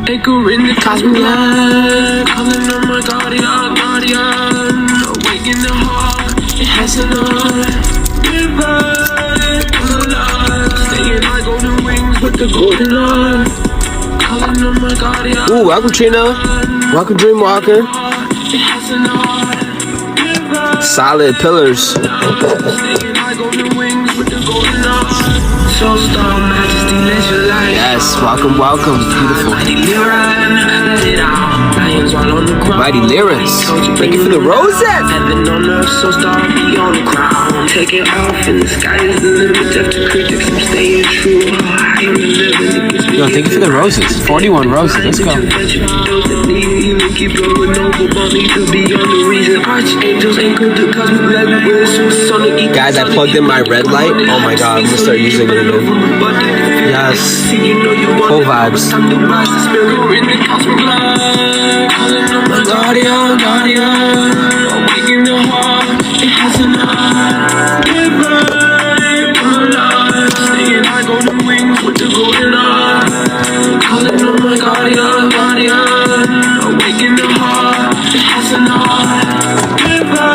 Anchor in the cosmic light, calling on my guardian, guardian. Awake in the heart, it has an river, staying like golden wings with the golden arm. Calling on my guardian. Ooh, welcome Trina. Welcome Dreamwalker. It has an river. Solid pillars. Staying like golden wings with the golden arm. Soul star majesty, let your light. Yes, welcome, welcome. Beautiful. Mighty lyrics, let it out. Lions all on the ground. Mighty lyrics. Thank you for the roses. Heaven on earth, so star be on the crown. Take it off in the sky is the limit. After critics, I'm staying true. I am living. Yo, thank you for the roses. 41 roses. Let's go. Keep going over, money to be on the reason. Archangels anchor the cosmic everywhere. So sonic. Guys, I plugged in my red light. Oh my god, I'm gonna start using it again. Yes. Full vibes. Guardian, guardian, awake in the heart. It has an river, staying high golden wings with the golden eye. Calling on my guardian, guardian, awake in the heart. It has an river,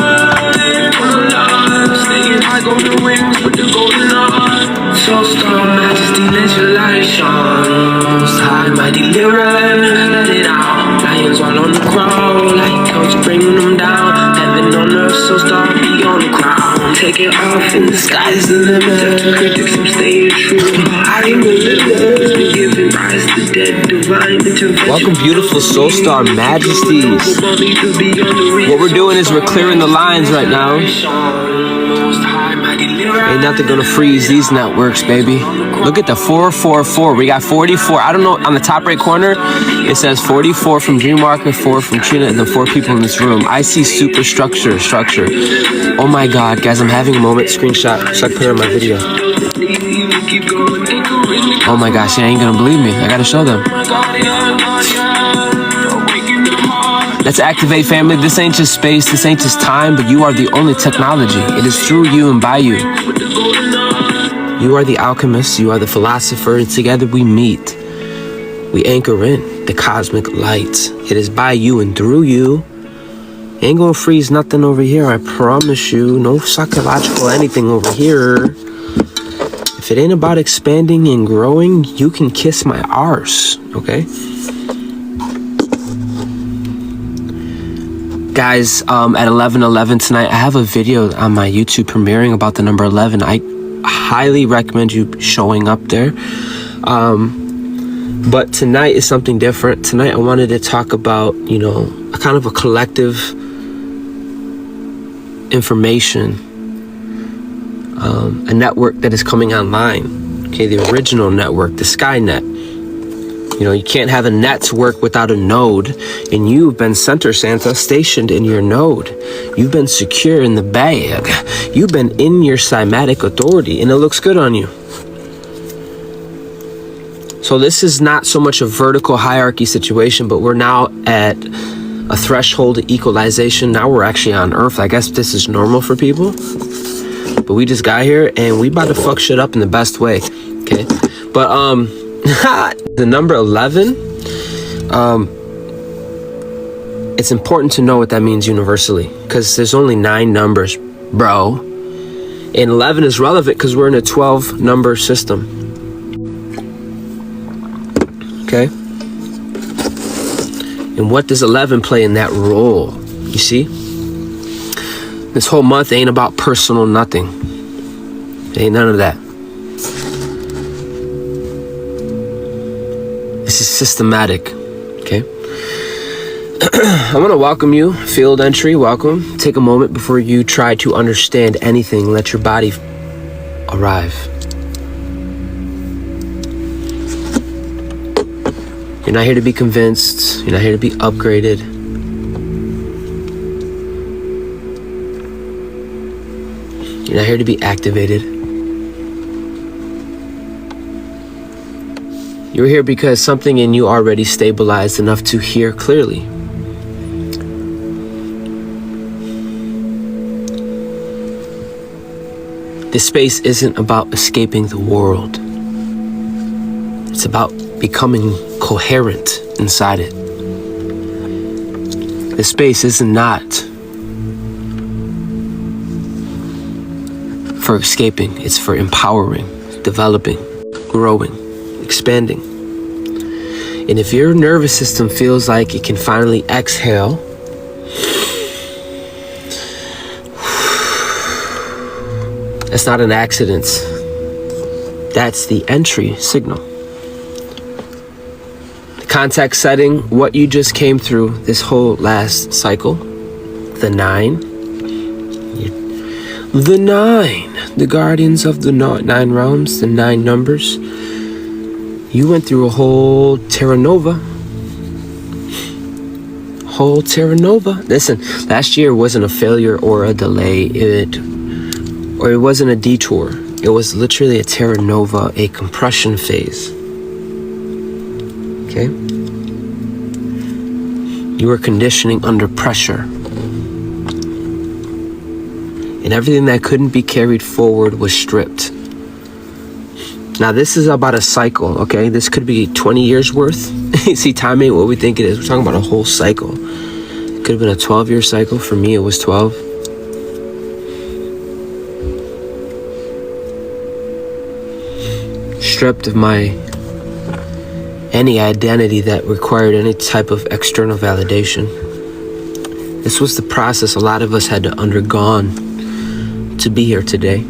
staying high golden wings with the golden eye. Soul star majesty, let your light shine. Most high, mighty lyric, let it out. Lions all on the ground, like coach bringing them down. Heaven on earth, so star be on the crown. Take it off in the sky is the limit. After critics, I'm staying true. I am the limit. Been giving rise to dead, divine intervention. Welcome, beautiful soul star majesties. What we're doing is we're clearing the lines right now. Ain't nothing gonna freeze these networks, baby. Look at the 444. We got 44. I don't know, on the top right corner, it says 44 from Dreamwalker, 4 from Trina, and then 4 people in this room. I see super structure. Oh my god, guys, I'm having a moment. Screenshot, so I put it on my video. Oh my gosh, you ain't gonna believe me. I gotta show them. Let's activate, family. This ain't just space, this ain't just time, but you are the only technology. It is through you and by you. You are the alchemist, you are the philosopher, and together we meet. We anchor in the cosmic light. It is by you and through you. Ain't gonna freeze nothing over here, I promise you. No psychological anything over here. If it ain't about expanding and growing, you can kiss my arse, okay? Guys, at 11:11 tonight, I have a video on my YouTube premiering about the number 11. I highly recommend you showing up there. But tonight is something different. Tonight, I wanted to talk about, you know, a kind of a collective information, a network that is coming online. Okay, the original network, the Skynet. You know, you can't have a network without a node, and you've been Center Santa stationed in your node. You've been secure in the bag. You've been in your Somatic authority, and it looks good on you. So this is not so much a vertical hierarchy situation, but we're now at a threshold of equalization. Now we're actually on Earth. I guess this is normal for people, but we just got here, and we about to fuck shit up in the best way, okay? But, the number 11, it's important to know what that means universally, because there's only 9 numbers, bro. And 11 is relevant because we're in a 12 number system. Okay? And what does 11 play in that role? You see? This whole month ain't about personal nothing. It ain't none of that. This is systematic, okay? I want to welcome you, field entry, welcome. Take a moment before you try to understand anything. Let your body arrive. You're not here to be convinced. You're not here to be upgraded. You're not here to be activated. You're here because something in you already stabilized enough to hear clearly. This space isn't about escaping the world. It's about becoming coherent inside it. This space is not for escaping. It's for empowering, developing, growing, expanding. And if your nervous system feels like it can finally exhale, that's not an accident. That's the entry signal. The context setting, what you just came through this whole last cycle, the 9, the guardians of the 9 realms, the 9 numbers. You went through a whole Terranova. Listen, last year wasn't a failure or a delay. It wasn't a detour. It was literally a Terranova, a compression phase. Okay? You were conditioning under pressure. And everything that couldn't be carried forward was stripped. Now, this is about a cycle, okay? This could be 20 years worth. See, time ain't what we think it is. We're talking about a whole cycle. It could have been a 12-year cycle. For me, it was 12. Stripped of any identity that required any type of external validation. This was the process a lot of us had to undergone to be here today.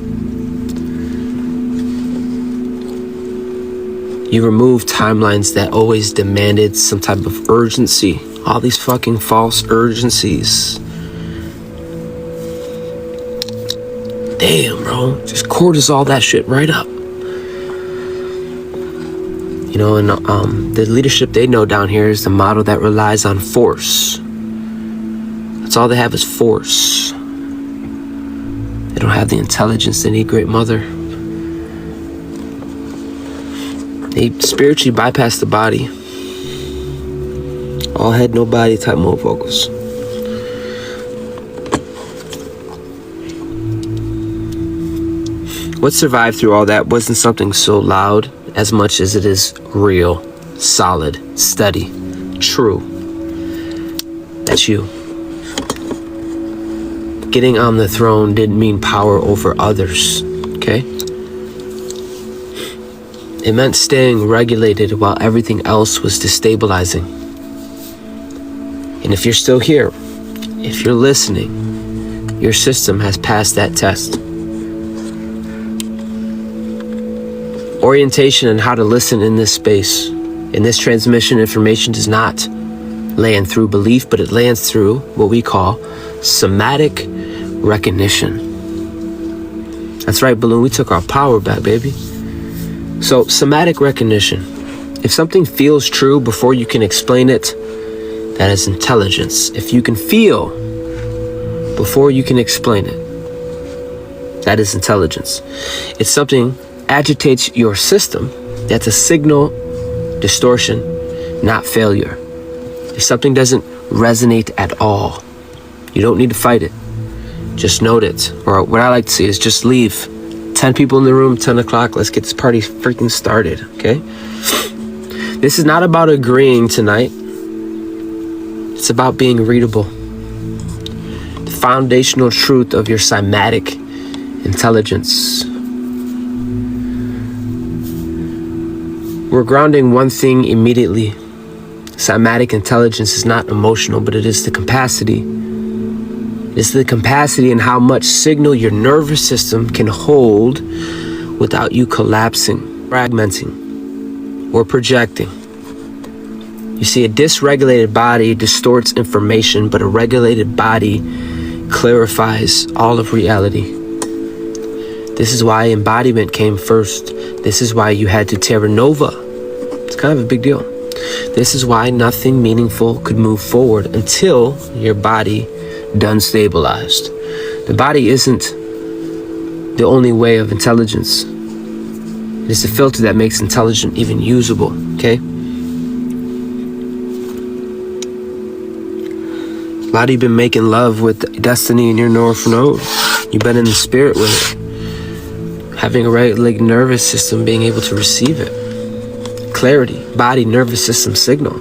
You removed timelines that always demanded some type of urgency. All these fucking false urgencies. Damn, bro. Just cortisol that shit right up. You know, and the leadership they know down here is the model that relies on force. That's all they have is force. They don't have the intelligence they need, Great Mother. They spiritually bypass the body. All head, no body type mofocus. What survived through all that wasn't something so loud as much as it is real, solid, steady, true. That's you. Getting on the throne didn't mean power over others, okay? It meant staying regulated while everything else was destabilizing. And if you're still here, if you're listening, your system has passed that test. Orientation and how to listen in this space, in this transmission, information does not land through belief, but it lands through what we call somatic recognition. That's right, Balloon, we took our power back, baby. So, somatic recognition. If something feels true before you can explain it, that is intelligence. If you can feel before you can explain it, that is intelligence. If something agitates your system, that's a signal distortion, not failure. If something doesn't resonate at all, you don't need to fight it. Just note it. Or what I like to see is just leave. 10 people in the room, 10 o'clock, let's get this party freaking started, okay? This is not about agreeing tonight. It's about being readable. The foundational truth of your somatic intelligence. We're grounding one thing immediately. Somatic intelligence is not emotional, but it is the capacity. It's the capacity in how much signal your nervous system can hold without you collapsing, fragmenting, or projecting. You see, a dysregulated body distorts information, but a regulated body clarifies all of reality. This is why embodiment came first. This is why you had to Terranova. It's kind of a big deal. This is why nothing meaningful could move forward until your body done stabilized. The body isn't the only way of intelligence. It is the filter that makes intelligence even usable, okay? A lot of you been making love with destiny in your north node. You've been in the spirit with it. Having a regulated nervous system, being able to receive it. Clarity, body, nervous system signal.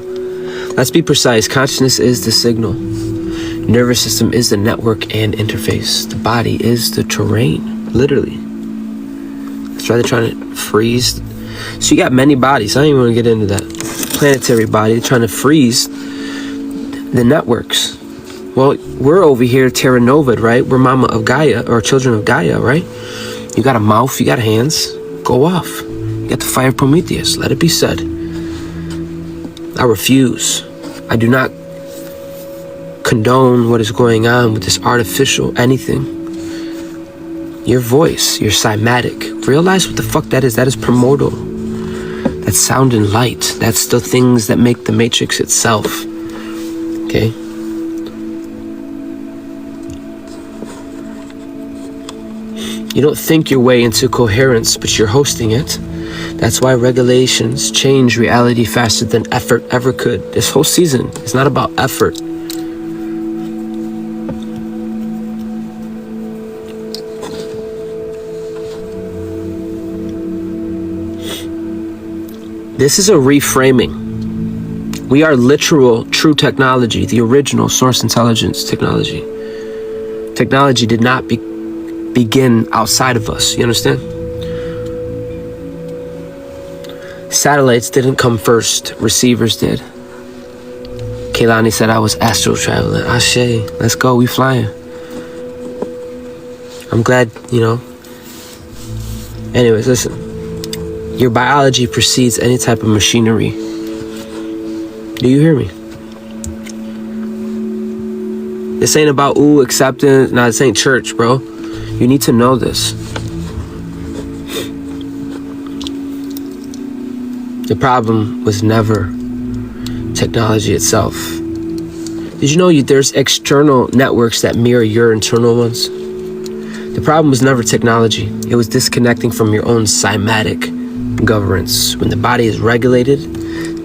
Let's be precise. Consciousness is the signal. Nervous system is the network and interface. The body is the terrain, literally. That's why they're trying to freeze. So you got many bodies. I don't even want to get into that. Planetary body, they're trying to freeze the networks. Well, we're over here Terranova, right? We're mama of Gaia, or children of Gaia, right? You got a mouth, you got hands, go off. You got the fire of Prometheus, let it be said. I refuse. I do not condone what is going on with this artificial anything. Your voice, your somatic. Realize what the fuck that is. That is primordial. That's sound and light. That's the things that make the matrix itself. Okay? You don't think your way into coherence, but you're hosting it. That's why regulations change reality faster than effort ever could. This whole season is not about effort. This is a reframing. We are literal, true technology, the original source intelligence technology. Technology did not begin outside of us, you understand? Satellites didn't come first, receivers did. Kehlani said I was astral traveling. Ashe, let's go, we flying. I'm glad, you know. Anyways, listen. Your biology precedes any type of machinery. Do you hear me? This ain't about, ooh, acceptance. No, this ain't church, bro. You need to know this. The problem was never technology itself. Did you know there's external networks that mirror your internal ones? The problem was never technology. It was disconnecting from your own somatic governance. When the body is regulated,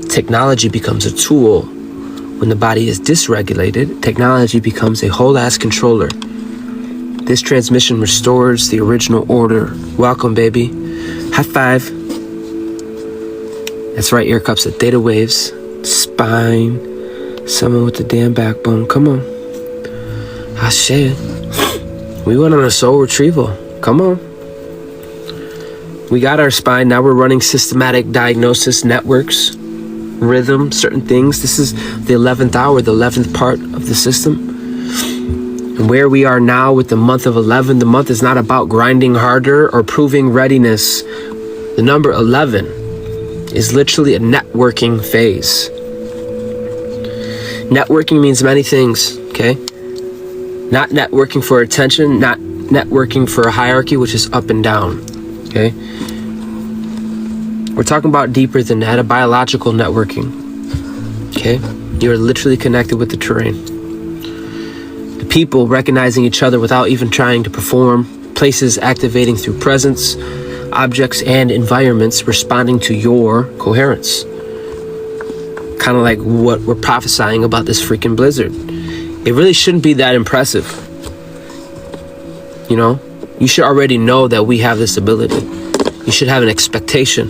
technology becomes a tool. When the body is dysregulated, technology becomes a whole-ass controller. This transmission restores the original order. Welcome, baby. High five. That's right, ear cups at theta waves. Spine. Someone with the damn backbone. Come on. Ashe. We went on a soul retrieval. Come on. We got our spine. Now we're running systematic diagnosis networks, rhythm, certain things. This is the 11th hour, the 11th part of the system. And where we are now with the month of 11, the month is not about grinding harder or proving readiness. The number 11 is literally a networking phase. Networking means many things, okay? Not networking for attention, not networking for a hierarchy, which is up and down, okay? We're talking about deeper than that, a biological networking, okay? You're literally connected with the terrain. The people recognizing each other without even trying to perform, places activating through presence, objects and environments responding to your coherence. Kind of like what we're prophesying about this freaking blizzard. It really shouldn't be that impressive. You know, you should already know that we have this ability. You should have an expectation.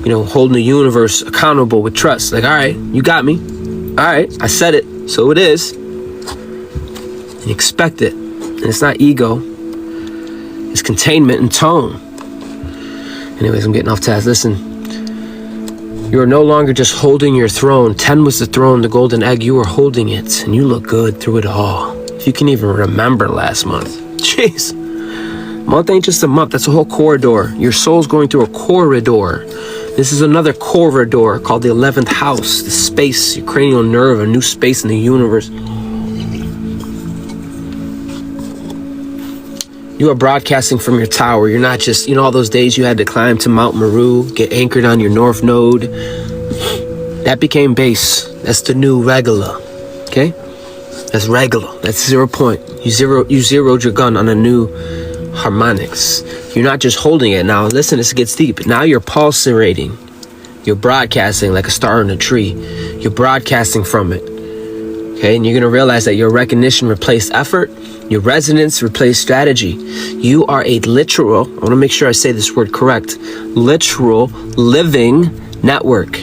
You know, holding the universe accountable with trust. Like, all right, you got me. All right, I said it, so it is. And expect it. And it's not ego. It's containment and tone. Anyways, I'm getting off task. Listen, you are no longer just holding your throne. 10 was the throne, the golden egg. You are holding it, and you look good through it all. If you can even remember last month. Jeez. Month ain't just a month. That's a whole corridor. Your soul's going through a corridor. This is another corridor called the 11th house, the space, your cranial nerve, a new space in the universe. You are broadcasting from your tower. You're not just, you know, all those days you had to climb to Mount Meru, get anchored on your north node. That became base. That's the new regular. Okay? That's regular. That's 0 point. You zeroed your gun on a new harmonics. You're not just holding it. Now, listen, this gets deep. Now you're pulsating. You're broadcasting like a star in a tree. You're broadcasting from it. Okay? And you're going to realize that your recognition replaced effort. Your resonance replaced strategy. You are a literal, I want to make sure I say this word correct, literal living network.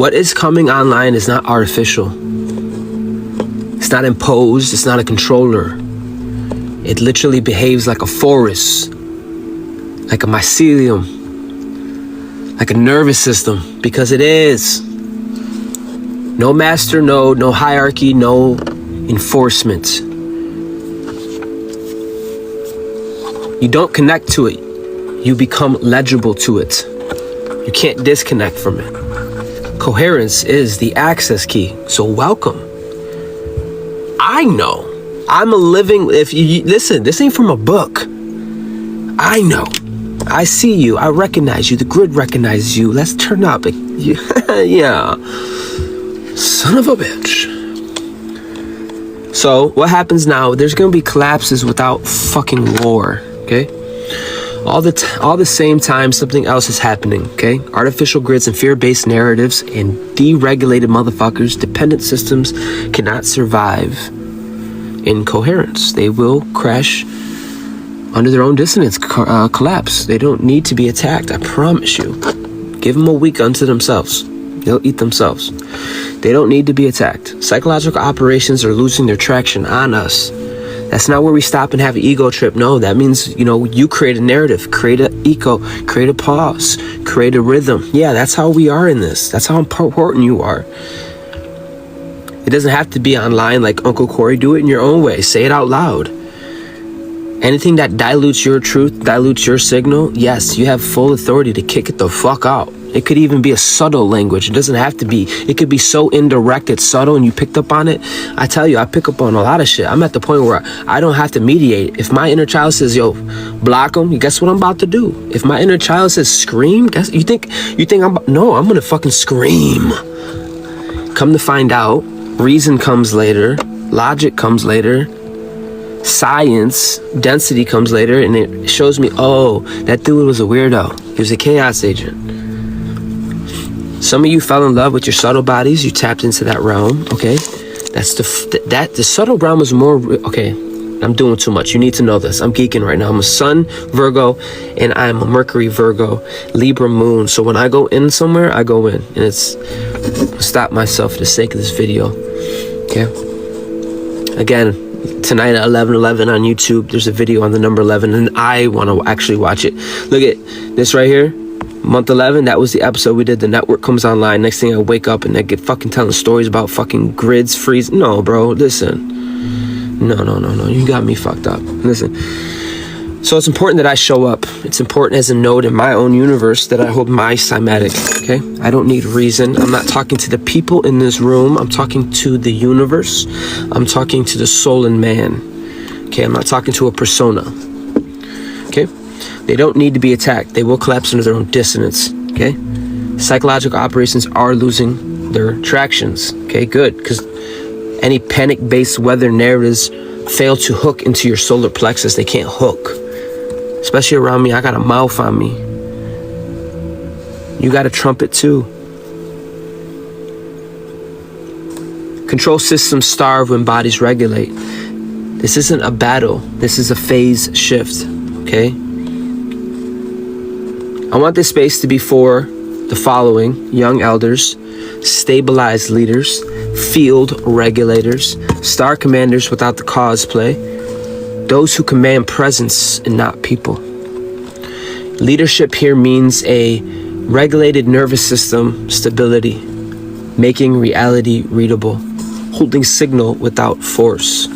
What is coming online is not artificial. It's not imposed. It's not a controller. It literally behaves like a forest, like a mycelium, like a nervous system, because it is. No master node, no hierarchy, no enforcement. You don't connect to it. You become legible to it. You can't disconnect from it. Coherence is the access key. So welcome. I know. I'm a living, if you listen, this ain't from a book. I know. I see you. I recognize you. The grid recognizes you. Let's turn up. Yeah. Son of a bitch. So what happens now? There's gonna be collapses without fucking war. Okay. All the same time something else is happening. Okay. Artificial grids and fear-based narratives and deregulated motherfuckers, dependent systems cannot survive in coherence. They will crash under their own dissonance, collapse. They don't need to be attacked. I promise you. Give them a week unto themselves. They'll eat themselves. They don't need to be attacked. Psychological operations are losing their traction on us. That's not where we stop and have an ego trip. No, that means, you create a narrative, create an echo, create a pause, create a rhythm. Yeah, that's how we are in this. That's how important you are. It doesn't have to be online like Uncle Corey. Do it in your own way. Say it out loud. Anything that dilutes your truth, dilutes your signal, yes, you have full authority to kick it the fuck out. It could even be a subtle language. It doesn't have to be. It could be so indirect, it's subtle, and you picked up on it. I tell you, I pick up on a lot of shit. I'm at the point where I don't have to mediate. If my inner child says, yo, block them, guess what I'm about to do? If my inner child says scream, you think I'm gonna fucking scream. Come to find out, reason comes later, logic comes later, science, density comes later, and it shows me, oh, that dude was a weirdo. He was a chaos agent. Some of you fell in love with your subtle bodies. You tapped into that realm. Okay, that's the subtle realm is more. Okay, I'm doing too much. You need to know this. I'm geeking right now. I'm a Sun Virgo, and I'm a Mercury Virgo, Libra Moon. So when I go in somewhere, I go in, and it's stop myself for the sake of this video. Okay. Again, tonight at 11:11 on YouTube, there's a video on the number 11, and I want to actually watch it. Look at this right here. Month 11, that was the episode we did. The network comes online. Next thing I wake up and I get fucking telling stories about fucking grids freeze. No, bro, listen. No. You got me fucked up. Listen. So it's important that I show up. It's important as a node in my own universe that I hold my somatic, okay? I don't need reason. I'm not talking to the people in this room. I'm talking to the universe. I'm talking to the soul in man, okay? I'm not talking to a persona, okay? They don't need to be attacked. They will collapse under their own dissonance, okay? Psychological operations are losing their tractions, okay? Good, because any panic-based weather narratives fail to hook into your solar plexus. They can't hook, especially around me. I got a mouth on me. You got a trumpet too. Control systems starve when bodies regulate. This isn't a battle. This is a phase shift, okay? I want this space to be for the following: young elders, stabilized leaders, field regulators, star commanders without the cosplay, those who command presence and not people. Leadership here means a regulated nervous system stability, making reality readable, holding signal without force.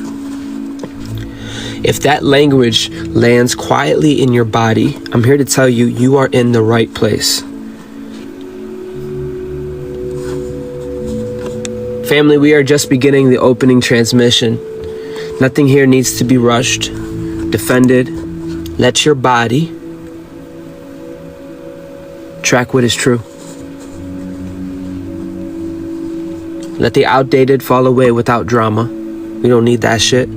If that language lands quietly in your body, I'm here to tell you, you are in the right place. Family, we are just beginning the opening transmission. Nothing here needs to be rushed, defended. Let your body track what is true. Let the outdated fall away without drama. We don't need that shit.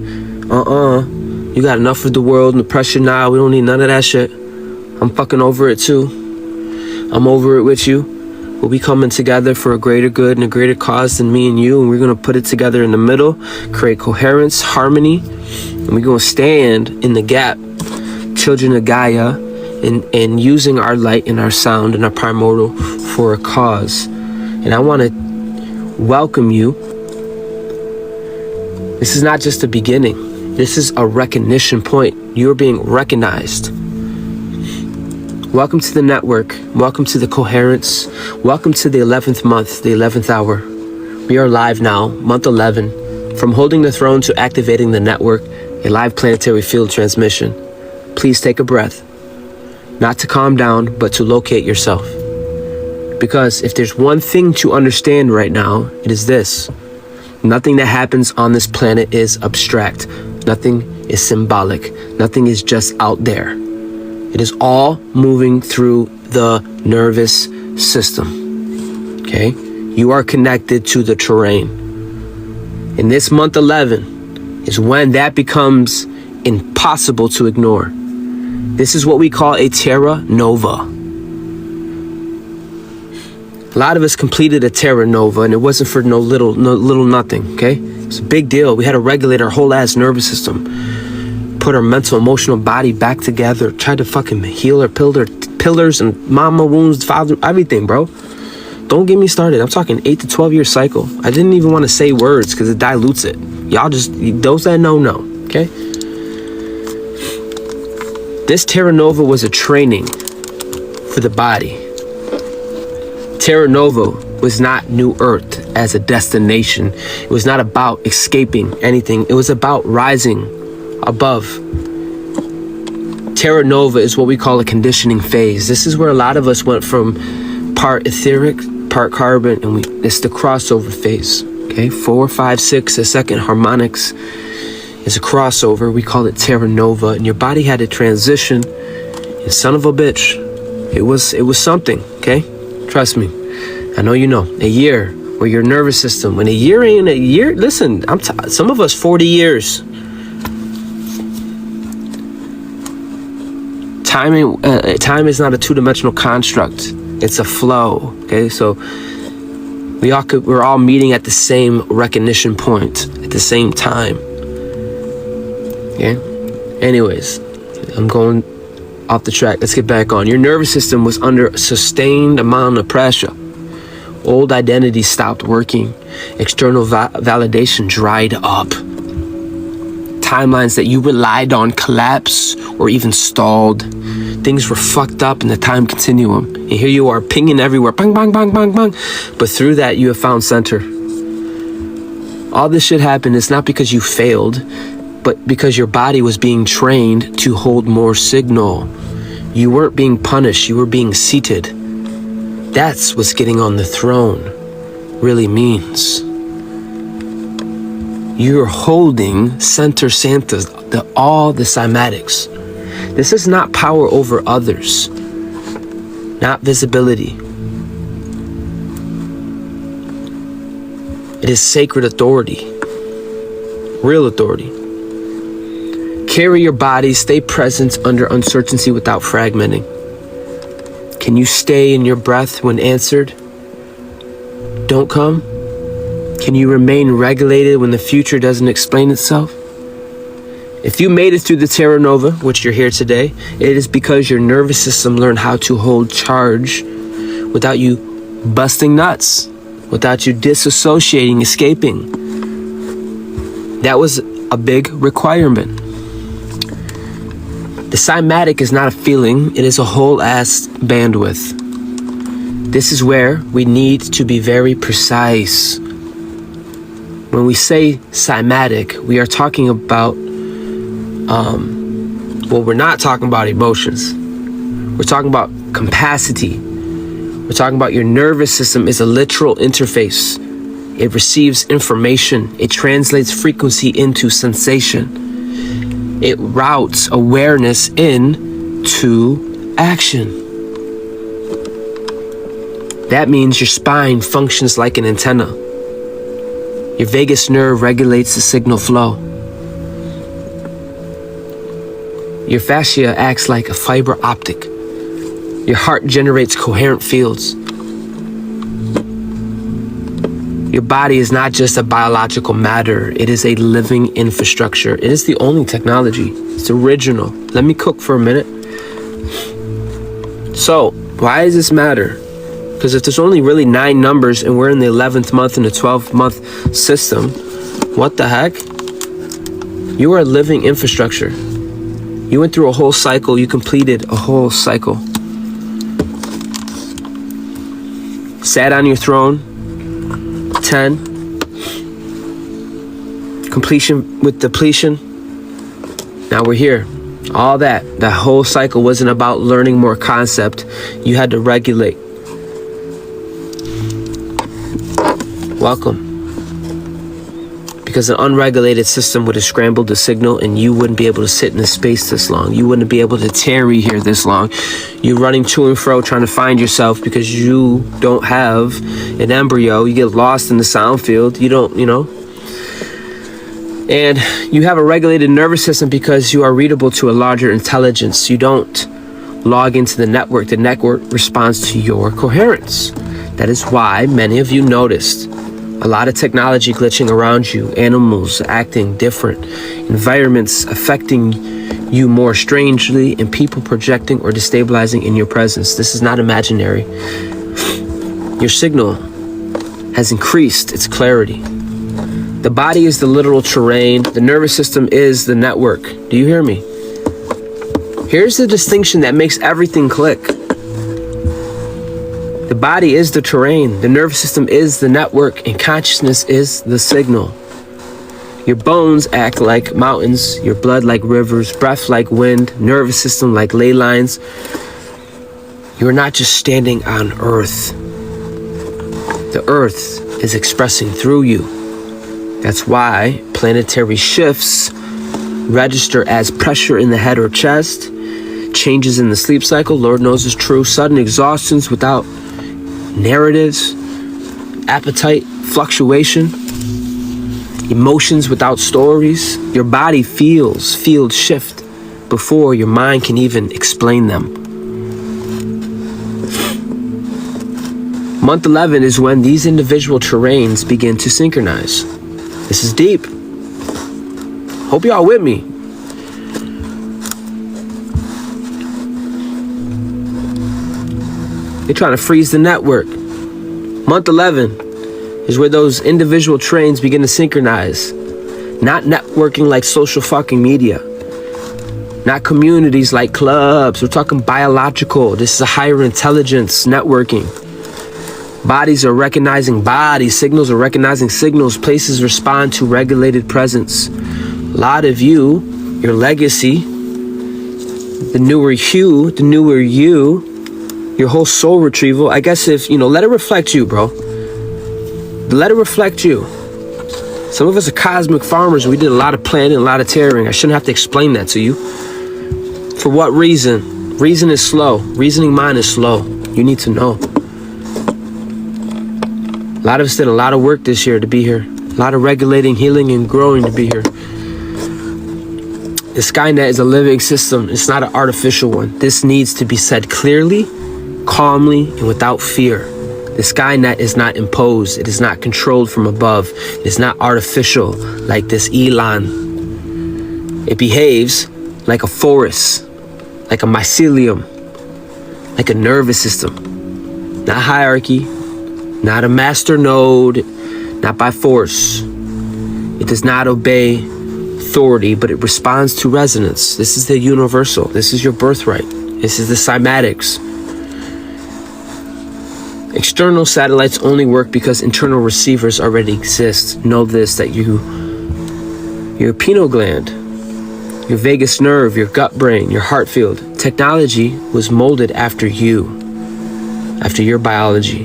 You got enough of the world and the pressure now. We don't need none of that shit. I'm fucking over it too. I'm over it with you. We'll be coming together for a greater good and a greater cause than me and you. And we're going to put it together in the middle, create coherence, harmony. And we're going to stand in the gap, children of Gaia, and using our light and our sound and our primordial for a cause. And I want to welcome you. This is not just a beginning. This is a recognition point. You're being recognized. Welcome to the network. Welcome to the Coherence. Welcome to the 11th month, the 11th hour. We are live now, month 11. From holding the throne to activating the network, a live planetary field transmission. Please take a breath. Not to calm down, but to locate yourself. Because if there's one thing to understand right now, it is this. Nothing that happens on this planet is abstract. Nothing is symbolic. Nothing is just out there. It is all moving through the nervous system. Okay? You are connected to the terrain. In this month 11 is when that becomes impossible to ignore. This is what we call a Terranova. A lot of us completed a Terranova, and it wasn't for no little nothing, okay? It's a big deal. We had to regulate our whole ass nervous system, put our mental, emotional body back together, try to fucking heal our pillars and mama wounds, father, everything, bro. Don't get me started. I'm talking 8 to 12 year cycle. I didn't even want to say words because it dilutes it. Y'all just, those that know, okay? This Terranova was a training for the body. Terranova was not New Earth as a destination. It was not about escaping anything. It was about rising above. Terranova is what we call a conditioning phase. This is where a lot of us went from part etheric, part carbon, and it's the crossover phase. Okay, 4, 5, 6, a second harmonics is a crossover. We call it Terranova, and your body had to transition. And son of a bitch, it was something. Okay. Trust me, I know you know. A year where your nervous system, when a year ain't a year, listen, some of us 40 years. Time is not a two-dimensional construct. It's a flow, okay? So we're all meeting at the same recognition point at the same time, okay? Anyways, I'm going off the track. Let's get back on. Your nervous system was under a sustained amount of pressure. Old identity stopped working. External validation dried up. Timelines that you relied on collapsed or even stalled. Things were fucked up in the time continuum. And here you are pinging everywhere. Bang, bang, bang, bang, bang. But through that, you have found center. All this shit happened. It's not because you failed, but because your body was being trained to hold more signal. You weren't being punished, you were being seated. That's what getting on the throne really means. You're holding center Santas, all the cymatics. This is not power over others, not visibility. It is sacred authority, real authority. Carry your body, stay present under uncertainty without fragmenting. Can you stay in your breath when answered don't come? Can you remain regulated when the future doesn't explain itself? If you made it through the Terranova, which you're here today, it is because your nervous system learned how to hold charge without you busting nuts, without you disassociating, escaping. That was a big requirement. The cymatic is not a feeling, it is a whole ass bandwidth. This is where we need to be very precise. When we say cymatic, we are talking about, we're not talking about emotions. We're talking about capacity. We're talking about your nervous system is a literal interface. It receives information. It translates frequency into sensation. It routes awareness into action. That means your spine functions like an antenna. Your vagus nerve regulates the signal flow. Your fascia acts like a fiber optic. Your heart generates coherent fields. Your body is not just a biological matter. It is a living infrastructure. It is the only technology. It's original. Let me cook for a minute. So, why does this matter? Because if there's only really 9 numbers and we're in the 11th month in the 12th month system, what the heck? You are a living infrastructure. You went through a whole cycle. You completed a whole cycle. Sat on your throne. 10. Completion with depletion. Now we're here. All that whole cycle wasn't about learning more concept. You had to regulate. Welcome. Because an unregulated system would have scrambled the signal and you wouldn't be able to sit in this space this long. You wouldn't be able to tarry here this long. You're running to and fro trying to find yourself because you don't have an embryo. You get lost in the sound field. You don't, And you have a regulated nervous system because you are readable to a larger intelligence. You don't log into the network. The network responds to your coherence. That is why many of you noticed a lot of technology glitching around you, animals acting different, environments affecting you more strangely, and people projecting or destabilizing in your presence. This is not imaginary. Your signal has increased its clarity. The body is the literal terrain. The nervous system is the network. Do you hear me? Here's the distinction that makes everything click. The body is the terrain. The nervous system is the network, and consciousness is the signal. Your bones act like mountains, your blood like rivers, breath like wind, nervous system like ley lines. You're not just standing on Earth. The Earth is expressing through you. That's why planetary shifts register as pressure in the head or chest, changes in the sleep cycle, Lord knows is true, sudden exhaustions without narratives, appetite, fluctuation, emotions without stories. Your body feels field shift before your mind can even explain them. Month 11 is when these individual terrains begin to synchronize. This is deep. Hope y'all with me. They're trying to freeze the network. Month 11 is where those individual trains begin to synchronize. Not networking like social fucking media. Not communities like clubs. We're talking biological. This is a higher intelligence networking. Bodies are recognizing bodies. Signals are recognizing signals. Places respond to regulated presence. A lot of you, your legacy, the newer you, your whole soul retrieval, I guess if, let it reflect you, bro. Let it reflect you. Some of us are cosmic farmers. We did a lot of planting, a lot of tearing. I shouldn't have to explain that to you. For what reason? Reason is slow. Reasoning mind is slow. You need to know. A lot of us did a lot of work this year to be here. A lot of regulating, healing, and growing to be here. The Skynet is a living system. It's not an artificial one. This needs to be said clearly, calmly, and without fear. The Skynet is not imposed. It is not controlled from above. It is not artificial like this Elon. It behaves like a forest, like a mycelium, like a nervous system. Not hierarchy, not a master node, not by force. It does not obey authority, but it responds to resonance. This is the universal. This is your birthright. This is the cymatics. External satellites only work because internal receivers already exist. Know this, that your pineal gland, your vagus nerve, your gut brain, your heart field, technology was molded after you, after your biology.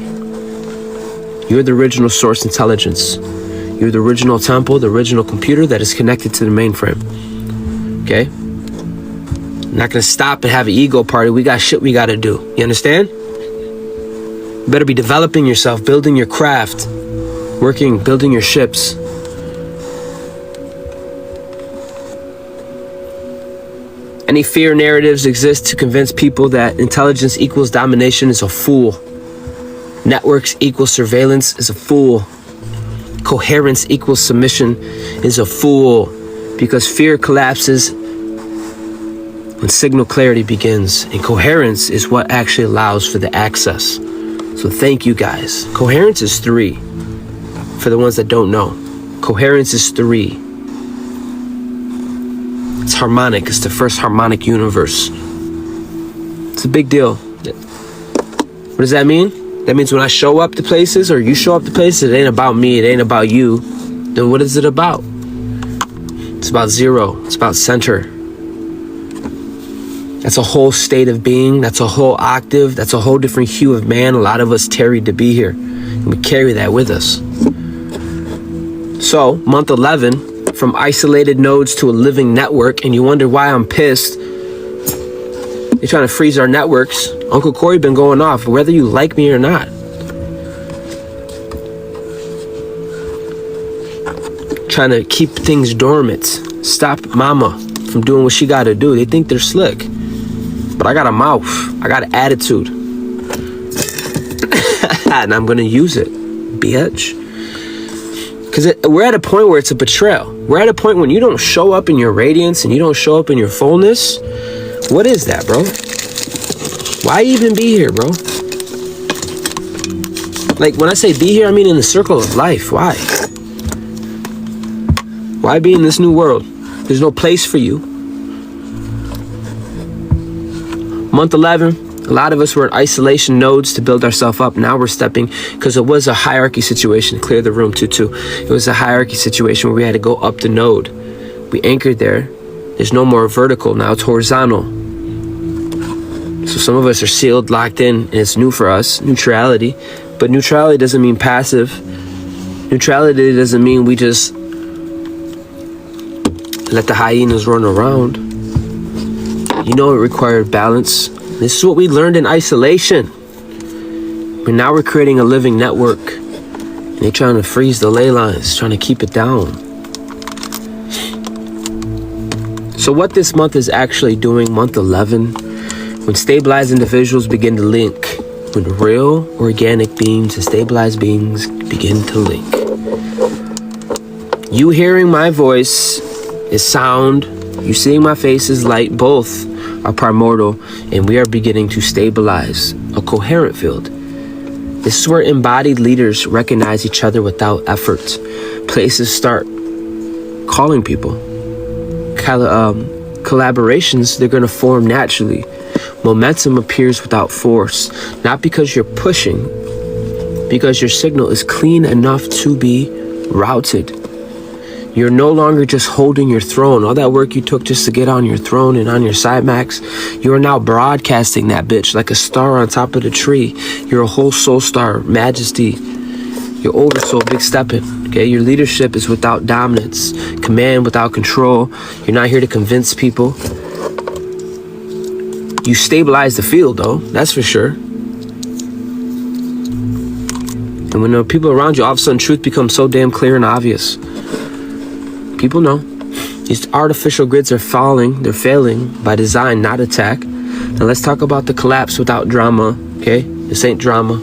You're the original source intelligence. You're the original temple, the original computer that is connected to the mainframe. Okay? I'm not gonna stop and have an ego party. We got shit we gotta do. You understand? You better be developing yourself, building your craft, working, building your ships. Any fear narratives exist to convince people that intelligence equals domination is a fool. Networks equals surveillance is a fool. Coherence equals submission is a fool. Because fear collapses when signal clarity begins. And coherence is what actually allows for the access. So thank you guys. Coherence is 3. For the ones that don't know, coherence is 3. It's harmonic. It's the first harmonic universe. It's a big deal. What does that mean? That means when I show up to places, or you show up to places, it ain't about me, it ain't about you. Then what is it about? It's about zero. It's about center. That's a whole state of being. That's a whole octave. That's a whole different hue of man. A lot of us tarried to be here. And we carry that with us. So, month 11, from isolated nodes to a living network, and you wonder why I'm pissed. They're trying to freeze our networks. Uncle Corey been going off, whether you like me or not. Trying to keep things dormant. Stop mama from doing what she gotta do. They think they're slick. But I got a mouth. I got an attitude. And I'm gonna use it, bitch. Because we're at a point where it's a betrayal. We're at a point when you don't show up in your radiance and you don't show up in your fullness. What is that, bro? Why even be here, bro? Like, when I say be here, I mean in the circle of life. Why? Why be in this new world? There's no place for you. Month 11, a lot of us were in isolation nodes to build ourselves up. Now we're stepping, because it was a hierarchy situation. Clear the room, 2-2. It was a hierarchy situation where we had to go up the node. We anchored there. There's no more vertical. Now it's horizontal. So some of us are sealed, locked in, and it's new for us. Neutrality. But neutrality doesn't mean passive. Neutrality doesn't mean we just let the hyenas run around. You know it required balance. This is what we learned in isolation. But now we're creating a living network. And they're trying to freeze the ley lines, trying to keep it down. So what this month is actually doing, month 11, when stabilized individuals begin to link, when real organic beings and stabilized beings begin to link. You hearing my voice is sound. You seeing my face is light. Both are primordial, and we are beginning to stabilize a coherent field. This is where embodied leaders recognize each other without effort. Places start calling people. Collaborations, they're going to form naturally. Momentum appears without force, not because you're pushing, because your signal is clean enough to be routed. You're no longer just holding your throne. All that work you took just to get on your throne and on your side max, you are now broadcasting that bitch like a star on top of the tree. You're a whole soul star, majesty. Your older soul, big stepping. Okay, your leadership is without dominance, command without control. You're not here to convince people. You stabilize the field, though. That's for sure. And when the people around you, all of a sudden, truth becomes so damn clear and obvious. People know. These artificial grids are falling. They're failing by design, not attack. Now let's talk about the collapse without drama. Okay, this ain't drama.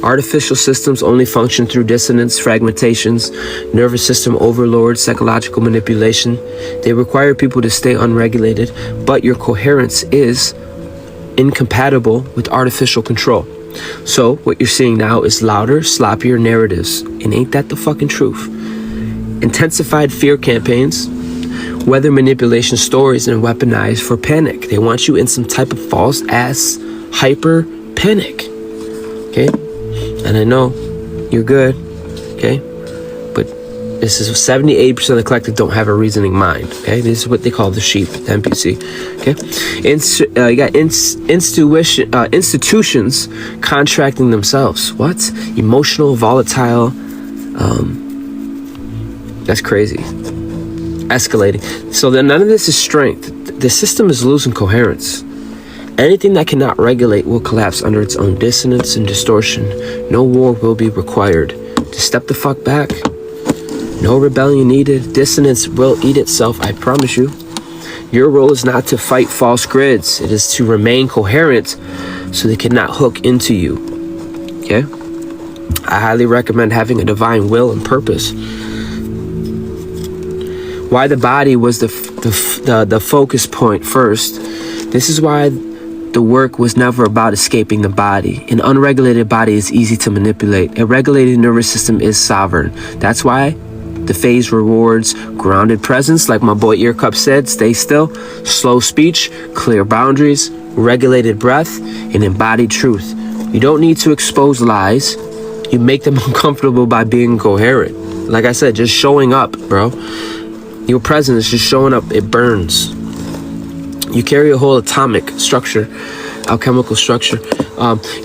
Artificial systems only function through dissonance, fragmentations, nervous system overload, psychological manipulation. They require people to stay unregulated, but your coherence is incompatible with artificial control. So what you're seeing now is louder, sloppier narratives. And ain't that the fucking truth? Intensified fear campaigns, weather manipulation stories, and weaponized for panic. They want you in some type of false ass hyper panic. Okay? And I know you're good, okay? But this is 78% of the collective don't have a reasoning mind, okay? This is what they call the sheep, the NPC, okay? You got institutions contracting themselves. What? Emotional, volatile, that's crazy. Escalating. So then none of this is strength. The system is losing coherence. Anything that cannot regulate will collapse under its own dissonance and distortion. No war will be required. To step the fuck back. No rebellion needed. Dissonance will eat itself, I promise you. Your role is not to fight false grids. It is to remain coherent so they cannot hook into you. Okay? I highly recommend having a divine will and purpose. Why the body was the focus point first. This is why The work was never about escaping the body. An unregulated body is easy to manipulate. A regulated nervous system is sovereign. That's why the phase rewards grounded presence, like my boy Earcup said, stay still, slow speech, clear boundaries, regulated breath, and embodied truth. You don't need to expose lies. You make them uncomfortable by being coherent. Like I said, just showing up, bro. Your presence, just showing up, it burns. You carry a whole atomic structure, alchemical structure.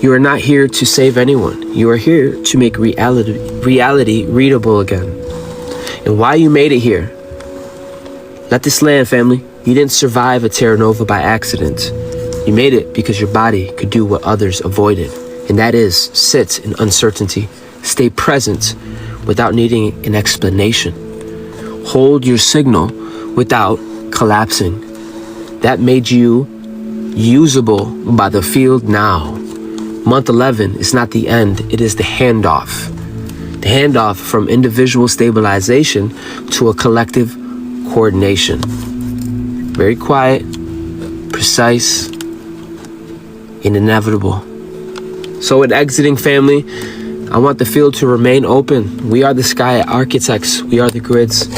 You are not here to save anyone. You are here to make reality readable again. And why you made it here. Let this land, family. You didn't survive a Terranova by accident. You made it because your body could do what others avoided. And that is, sit in uncertainty. Stay present without needing an explanation. Hold your signal without collapsing. That made you usable by the field now. Month 11 is not the end, it is the handoff. The handoff from individual stabilization to a collective coordination. Very quiet, precise, and inevitable. So in exiting, family, I want the field to remain open. We are the sky architects. We are the grids.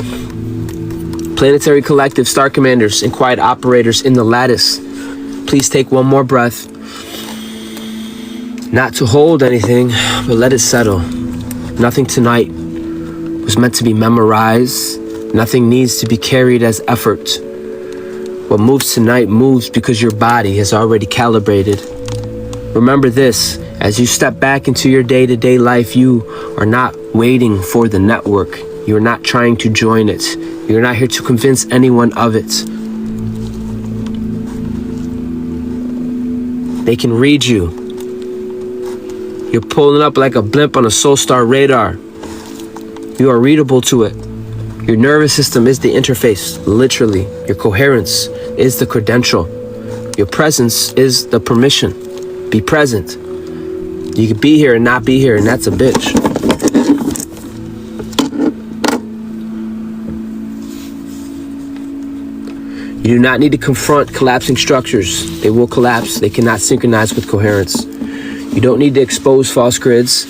Planetary collective, star commanders, and quiet operators in the lattice. Please take one more breath. Not to hold anything, but let it settle. Nothing tonight was meant to be memorized. Nothing needs to be carried as effort. What moves tonight moves because your body has already calibrated. Remember this, as you step back into your day-to-day life, you are not waiting for the network. You're not trying to join it. You're not here to convince anyone of it. They can read you. You're pulling up like a blimp on a soul star radar. You are readable to it. Your nervous system is the interface, literally. Your coherence is the credential. Your presence is the permission. Be present. You can be here and not be here, and that's a bitch. You do not need to confront collapsing structures. They will collapse. They cannot synchronize with coherence. You don't need to expose false grids.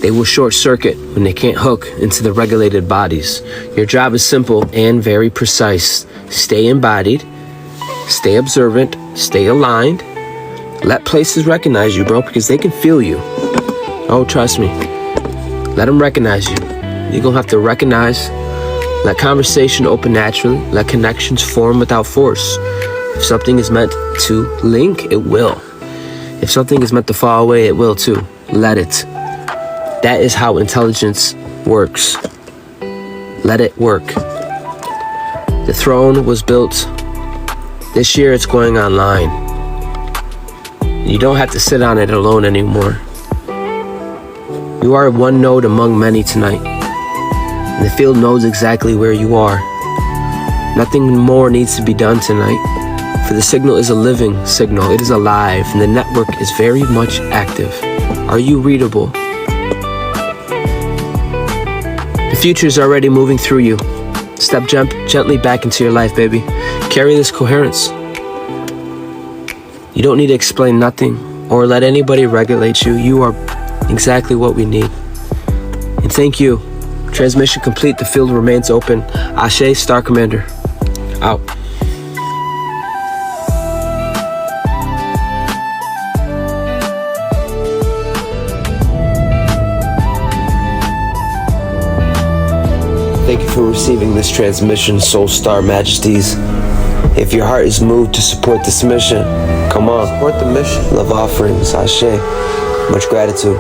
They will short circuit when they can't hook into the regulated bodies. Your job is simple and very precise. Stay embodied, stay observant, stay aligned. Let places recognize you, bro, because they can feel you. Oh, trust me. Let them recognize you. You're gonna have to recognize. Let conversation open naturally. Let connections form without force. If something is meant to link, it will. If something is meant to fall away, it will too. Let it. That is how intelligence works. Let it work. The throne was built. This year it's going online. You don't have to sit on it alone anymore. You are one node among many tonight. And the field knows exactly where you are. Nothing more needs to be done tonight. For the signal is a living signal. It is alive, and the network is very much active. Are you readable? The future is already moving through you. Step gently back into your life, baby. Carry this coherence. You don't need to explain nothing or let anybody regulate you. You are exactly what we need. And thank you. Transmission complete. The field remains open. Ashe, Star Commander. Out. Thank you for receiving this transmission, Soul Star Majesties. If your heart is moved to support this mission, come on, support the mission. Love offerings, Ashe. Much gratitude.